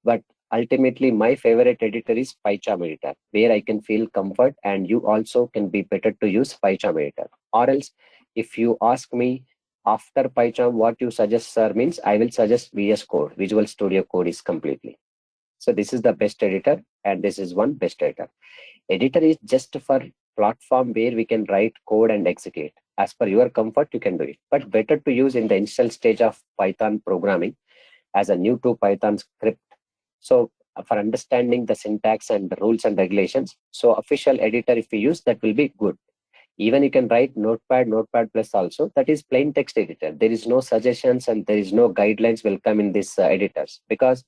But ultimately, my favorite editor is PyCharm editor, where I can feel comfort, and you also can be better to use PyCharm editor. Or else, if you ask me after PyCharm, what you suggest, sir, means I will suggest VS Code, Visual Studio Code is completely. So this is the best editor, and this is one best editor. Editor is just for platform where we can write code and execute. As per your comfort, you can do it. But better to use in the initial stage of Python programming as a new to Python script. So for understanding the syntax and the rules and regulations, so official editor, if you use, that will be good. Even you can write Notepad, Notepad Plus also. That is plain text editor. There is no suggestions and there is no guidelines will come in these editors, because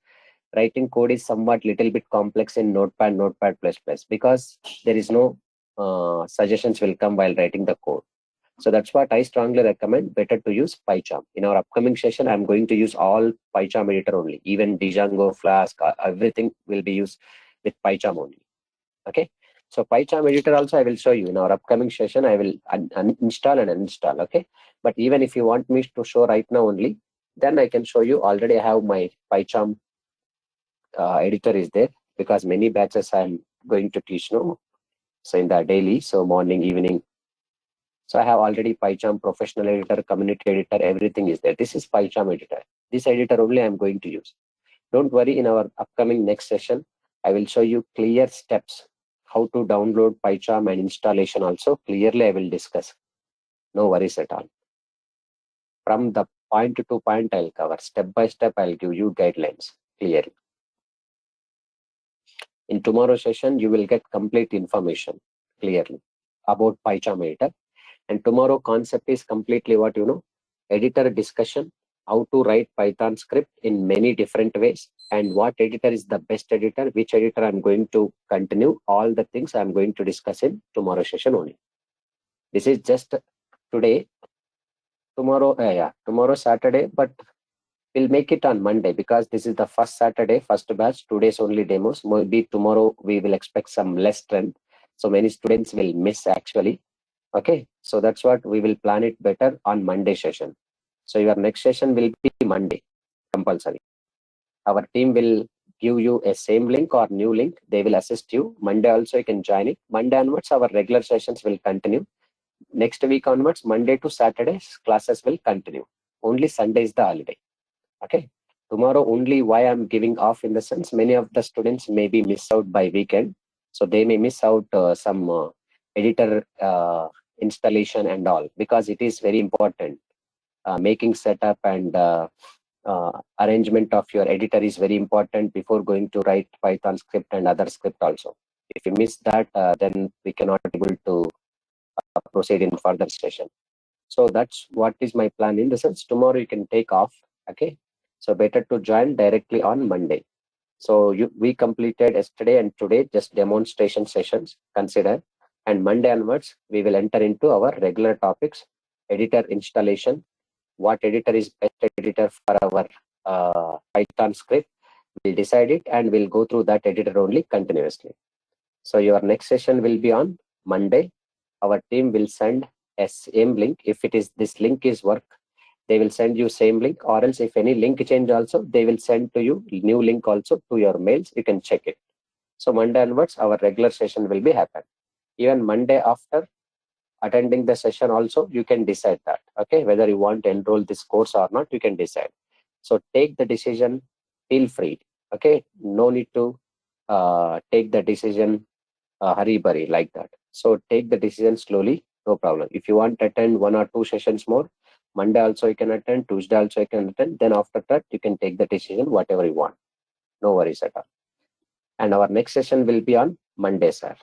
writing code is somewhat little bit complex in Notepad, Notepad++, because there is no suggestions will come while writing the code. So that's what I strongly recommend, better to use PyCharm. In our upcoming session, I'm going to use all PyCharm editor only. Even Django, Flask, everything will be used with PyCharm only. Okay. So PyCharm editor also I will show you in our upcoming session. I will uninstall and uninstall. Okay. But even if you want me to show right now only, then I can show you. Already I have my PyCharm editor is there, because many batches I'm going to teach now. So in the daily, so morning, evening. So I have already PyCharm professional editor, community editor, everything is there. This is PyCharm editor. This editor only I'm going to use. Don't worry, in our upcoming next session, I will show you clear steps, how to download PyCharm and installation also. Clearly, I will discuss. No worries at all. From the point to point, I'll cover. Step by step, I'll give you guidelines clearly. In tomorrow's session, you will get complete information clearly about PyCharm editor. And tomorrow concept is completely what you know, editor discussion, how to write Python script in many different ways, and what editor is the best editor, which editor I'm going to continue. All the things I'm going to discuss in tomorrow session only. This is just today. Tomorrow, tomorrow Saturday, but we'll make it on Monday, because this is the first Saturday, first batch. Today's only demos. Maybe tomorrow we will expect some less strength. So many students will miss actually. Okay, so that's what we will plan it better on Monday session. So your next session will be Monday, compulsory. Our team will give you a same link or new link. They will assist you. Monday also you can join it. Monday onwards, our regular sessions will continue. Next week onwards, Monday to Saturday, classes will continue. Only Sunday is the holiday. Okay. Tomorrow only why I'm giving off, in the sense many of the students may be miss out by weekend. So they may miss out some editor installation and all, because it is very important. making setup and arrangement of your editor is very important before going to write Python script and other script also. If you miss that, then we cannot able to proceed in further session. So that's what is my plan. In the sense, tomorrow you can take off. Okay. So better to join directly on Monday. So we completed yesterday and today just demonstration sessions, consider. And Monday onwards, we will enter into our regular topics, editor installation, what editor is best editor for our Python script. We'll decide it and we'll go through that editor only continuously. So your next session will be on Monday. Our team will send a same link. If it is this link is work, they will send you same link, or else if any link change also, they will send to you new link also to your mails. You can check it. So Monday onwards, our regular session will be happen. Even Monday after attending the session also, you can decide that. Okay, whether you want to enroll this course or not, you can decide. So take the decision, feel free. Okay, no need to take the decision hurry burry like that. So take the decision slowly, no problem. If you want to attend one or two sessions more, Monday also you can attend, Tuesday also you can attend. Then after that, you can take the decision whatever you want. No worries at all. And our next session will be on Monday, sir.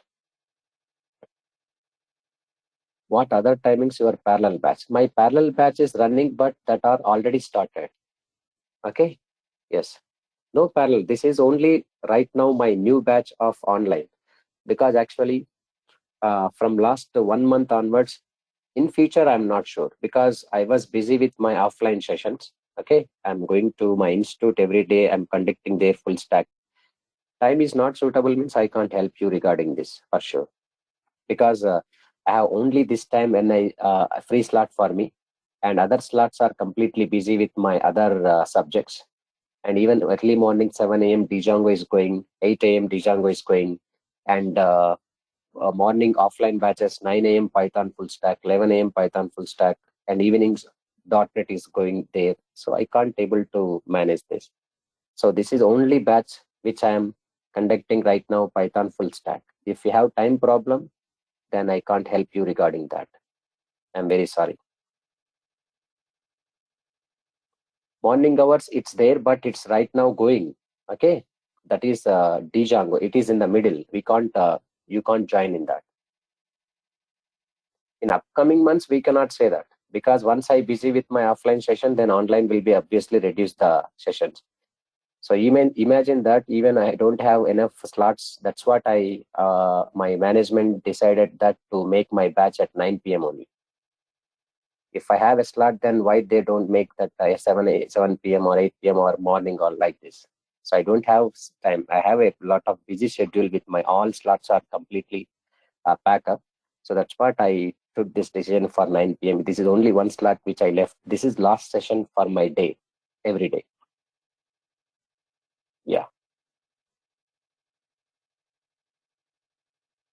What other timings your parallel batch? My parallel batch is running, but that are already started. Okay. Yes. No parallel. This is only right now my new batch of online, because actually from last 1 month onwards, in future I'm not sure, because I was busy with my offline sessions. Okay, I'm going to my institute every day. I'm conducting their full stack. Time is not suitable means I can't help you regarding this for sure, because I have only this time when I a free slot for me, and other slots are completely busy with my other subjects. And even early morning 7 a.m. Django is going, 8 a.m. Django is going, and morning offline batches 9 a.m. Python full stack, 11 a.m. Python full stack, and evenings .NET is going there. So I can't able to manage this. So this is only batch which I am conducting right now, Python full stack. If you have time problem, then I can't help you regarding that. I'm very sorry. Morning hours, it's there, but it's right now going. Okay, that is Django. It is in the middle. We can't. You can't join in that. In upcoming months, we cannot say that, because once I busy with my offline session, then online will be obviously reduce the sessions. So even imagine that even I don't have enough slots. That's what I my management decided that to make my batch at 9 p.m. only. If I have a slot, then why they don't make that 7 p.m. or 8 p.m. or morning or like this? So I don't have time. I have a lot of busy schedule with my all slots are completely packed up. So that's what I took this decision for 9 p.m. This is only one slot which I left. This is last session for my day, every day. Yeah.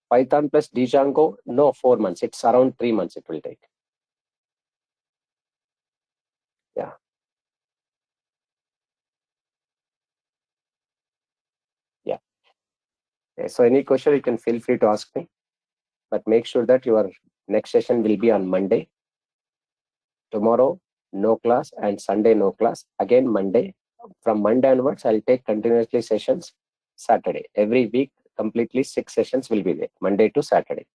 Python plus Django, no, 4 months. It's around 3 months it will take. Yeah. Yeah. So any question you can feel free to ask me, but make sure that your next session will be on Monday. Tomorrow, no class, and Sunday, no class. Again, Monday. From Monday onwards, I'll take continuously sessions Saturday. Every week, completely 6 sessions will be there, Monday to Saturday.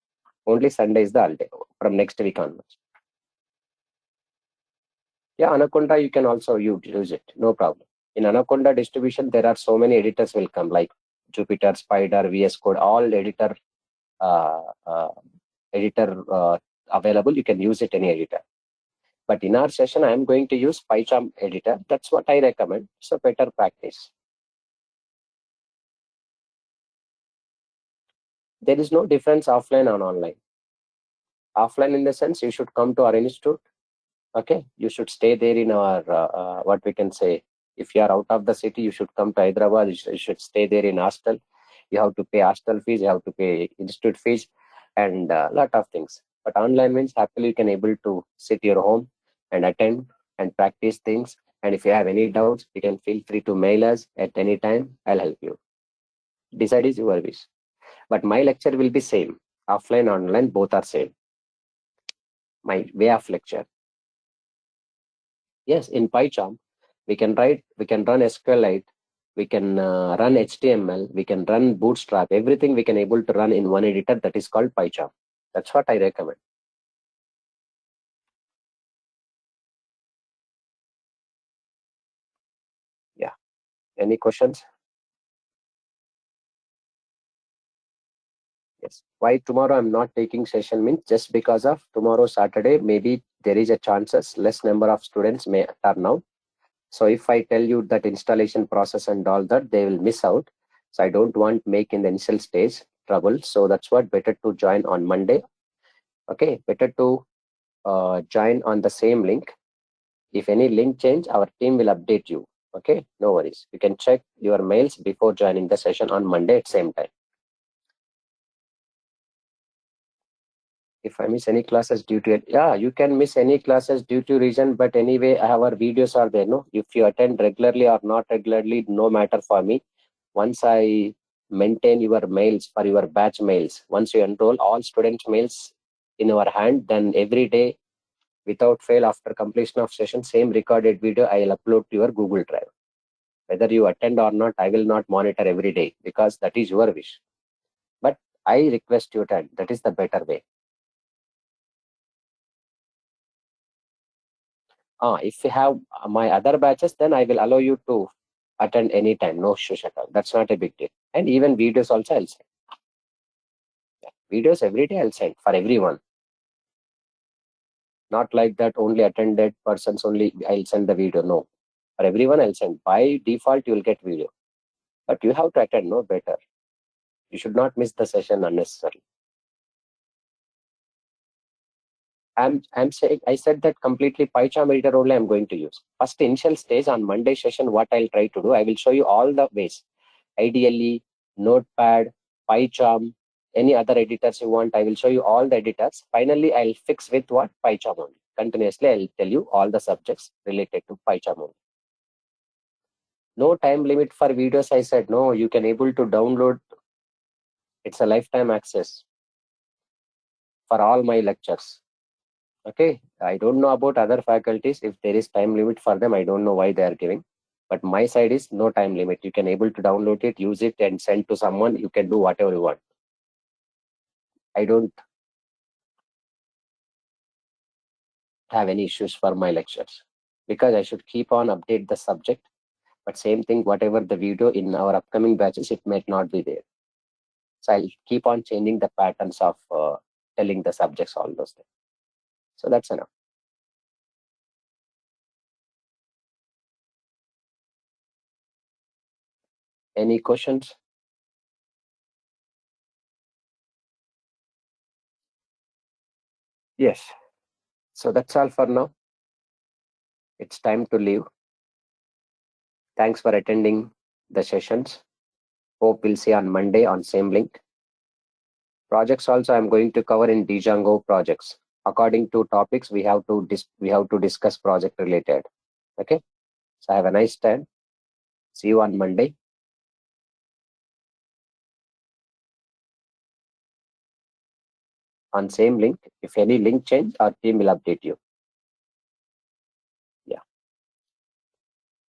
Only Sunday is the holiday from next week onwards. Yeah, Anaconda, you can also use it, no problem. In Anaconda distribution, there are so many editors will come, like Jupyter, Spider, VS Code, all uh, uh, editor available. You can use it any editor. But in our session, I am going to use PyCharm editor. That's what I recommend. So better practice. There is no difference offline and online. Offline in the sense you should come to our institute. Okay, you should stay there in our what we can say. If you are out of the city, you should come to Hyderabad. You should stay there in hostel. You have to pay hostel fees. You have to pay institute fees, and a lot of things. But online means happily you can able to sit your home and attend and practice things. And if you have any doubts, you can feel free to mail us at any time. I'll help you. Decide is your wish. But my lecture will be same. Offline, online, both are same. My way of lecture. Yes, in PyCharm, we can run SQLite, we can run HTML, we can run Bootstrap, everything we can able to run in one editor that is called PyCharm. That's what I recommend. Yeah. Any questions? Yes. Why tomorrow I'm not taking session means just because of tomorrow Saturday, maybe there is a chances less number of students may turn out. So if I tell you that installation process and all that, they will miss out. So I don't want make in the initial stage trouble. So that's what better to join on Monday. Okay, better to join on the same link. If any link change, our team will update you. Okay, no worries. You can check your mails before joining the session on Monday at same time. If I miss any classes due to it, yeah, you can miss any classes due to reason, but anyway, our videos are there. No, if you attend regularly or not regularly, no matter for me. Once I maintain your mails for your batch mails, once you enroll all student mails in our hand, then every day without fail after completion of session, same recorded video I'll upload to your Google Drive. Whether you attend or not, I will not monitor every day because that is your wish. But I request you to attend. That is the better way. If you have my other batches, then I will allow you to attend anytime. No issues at all. That's not a big deal. And even videos also I'll send. Videos every day I'll send for everyone. Not like that only attended persons only I'll send the video. No. For everyone I'll send. By default, you'll get video. But you have to attend, no better. You should not miss the session unnecessarily. I'm saying I said that completely PyCharm editor only I'm going to use. First initial stage on Monday session, what I'll try to do, I will show you all the ways. Ideally, Notepad, PyCharm, any other editors you want, I will show you all the editors. Finally, I'll fix with what? PyCharm only. Continuously, I'll tell you all the subjects related to PyCharm only. No time limit for videos, I said. No, you can able to download. It's a lifetime access for all my lectures. Okay, I don't know about other faculties. If there is time limit for them, I don't know why they are giving. But my side is no time limit. You can able to download it, use it, and send to someone. You can do whatever you want. I don't have any issues for my lectures because I should keep on update the subject. But same thing, whatever the video in our upcoming batches, it might not be there. So I'll keep on changing the patterns of telling the subjects all those things. So that's enough. Any questions? Yes. So that's all for now. It's time to leave. Thanks for attending the sessions. Hope we'll see on Monday on same link. Projects also I'm going to cover in Django projects. According to topics, we have to discuss project related. Okay. So have a nice time. See you on Monday. On same link. If any link change, our team will update you. Yeah.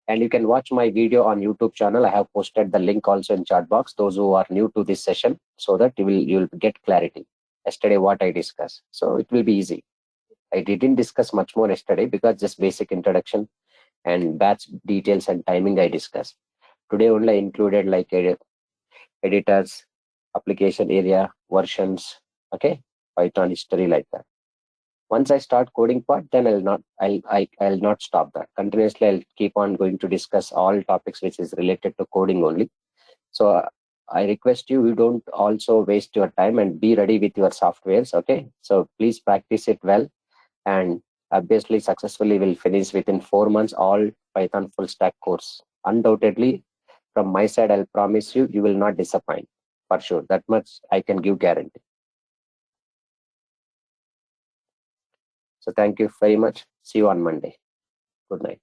And you can watch my video on YouTube channel. I have posted the link also in chat box. Those who are new to this session, so that you'll get clarity. Yesterday, what I discussed. So it will be easy. I didn't discuss much more yesterday because just basic introduction and batch details and timing I discussed. Today only I included like editors, application area, versions, okay, Python history like that. Once I start coding part, then I'll not stop that. Continuously, I'll keep on going to discuss all topics which is related to coding only. So I request you don't also waste your time and be ready with your softwares. Okay, so please practice it well, and obviously successfully will finish within 4 months all Python full stack course. Undoubtedly, from my side, I'll promise you, you will not disappoint for sure. That much I can give guarantee. So thank you very much. See you on Monday. Good night.